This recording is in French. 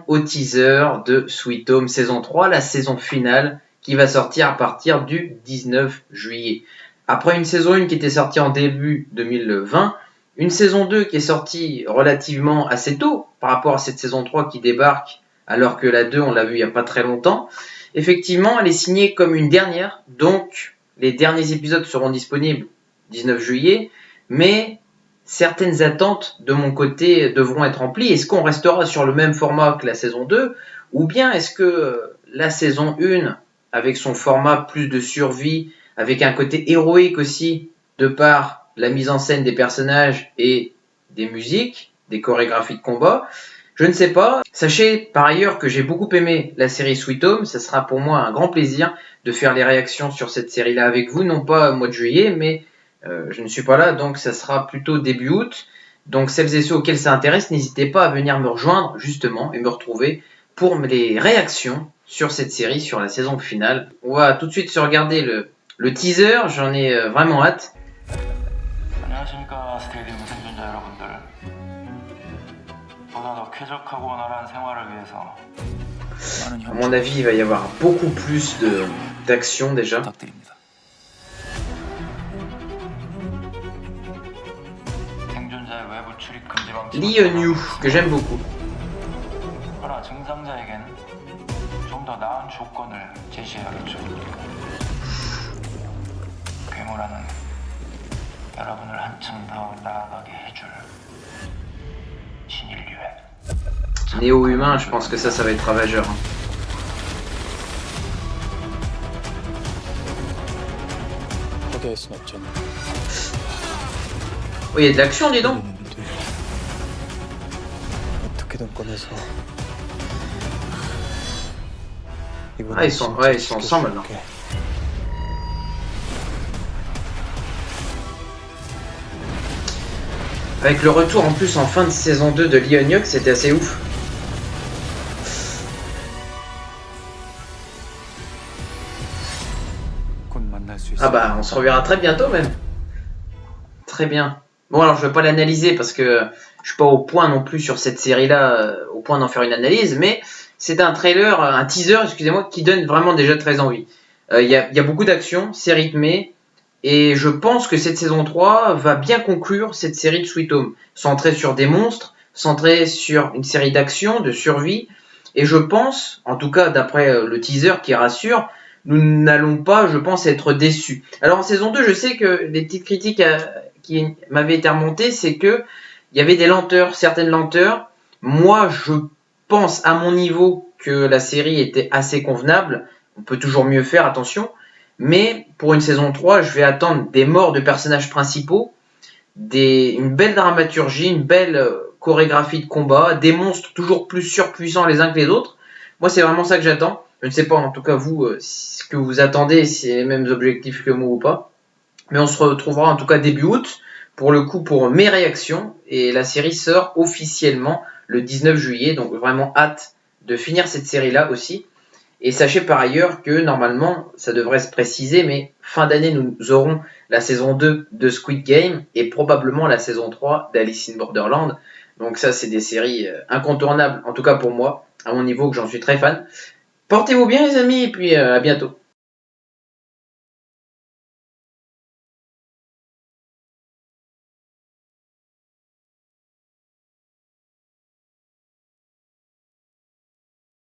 Au teaser de Sweet Home saison 3, la saison finale qui va sortir à partir du 19 juillet. Après une saison 1 qui était sortie en début 2020, une saison 2 qui est sortie relativement assez tôt par rapport à cette saison 3 qui débarque alors que la 2 on l'a vu il n'y a pas très longtemps. Effectivement, elle est signée comme une dernière, donc les derniers épisodes seront disponibles 19 juillet, mais certaines attentes de mon côté devront être remplies. Est-ce qu'on restera sur le même format que la saison 2 ou bien est-ce que la saison 1, avec son format plus de survie, avec un côté héroïque aussi, de par la mise en scène des personnages et des musiques, des chorégraphies de combat, je ne sais pas. Sachez par ailleurs que j'ai beaucoup aimé la série Sweet Home. Ça sera pour moi un grand plaisir de faire les réactions sur cette série-là avec vous, non pas au mois de juillet, mais je ne suis pas là, donc ça sera plutôt début août. Donc celles et ceux auxquels ça intéresse, n'hésitez pas à venir me rejoindre justement et me retrouver pour les réactions sur cette série, sur la saison finale. On va tout de suite se regarder le teaser, j'en ai vraiment hâte. 안녕하십니까 스테디움 생존자 여러분들. 보다 더 쾌적하고 원활한 생활을 위해서 À mon avis, il va y avoir beaucoup plus d'action déjà. 부탁드립니다. 생존자의 외부 출입 금지 방침을 Lee Eun-yu, que j'aime beaucoup. 그러나 증상자에겐 좀 더 나은 조건을 제시해야겠죠. 괴물하는 여러분을 한층 더 나아가게 해줄 신인류의 Néo-humain, je pense que ça va être ravageur. 포기할 순 없잖아. Oh, il y a de l'action, dis donc. 어떻게든 꺼내서. Ah, ils sont ensemble maintenant. Avec le retour en plus en fin de saison 2 de Lee Eun-hyuk, c'était assez ouf. Ah bah, on se reverra très bientôt même. Très bien. Bon alors je vais pas l'analyser parce que je suis pas au point non plus sur cette série-là, au point d'en faire une analyse, mais c'est un trailer, un teaser, excusez-moi, qui donne vraiment déjà très envie. Il y a beaucoup d'action, c'est rythmé, et je pense que cette saison 3 va bien conclure cette série de Sweet Home, centrée sur des monstres, centrée sur une série d'action, de survie, et je pense, en tout cas d'après le teaser qui rassure, nous n'allons pas, je pense, être déçus. Alors en saison 2, je sais que les petites critiques qui m'avaient été remontées, c'est que il y avait des lenteurs, certaines lenteurs. Moi, je pense à mon niveau que la série était assez convenable. On peut toujours mieux faire, attention. Mais pour une saison 3, je vais attendre des morts de personnages principaux, une belle dramaturgie, une belle chorégraphie de combat, des monstres toujours plus surpuissants les uns que les autres. Moi, c'est vraiment ça que j'attends. Je ne sais pas, en tout cas, vous, ce que vous attendez, si c'est les mêmes objectifs que moi ou pas. Mais on se retrouvera en tout cas début août, pour le coup, pour mes réactions. Et la série sort officiellement le 19 juillet. Donc vraiment hâte de finir cette série-là aussi. Et sachez par ailleurs que normalement, ça devrait se préciser, mais fin d'année, nous aurons la saison 2 de Squid Game et probablement la saison 3 d'Alice in Borderland. Donc ça, c'est des séries incontournables, en tout cas pour moi, à mon niveau, que j'en suis très fan. Portez-vous bien les amis, et puis à bientôt.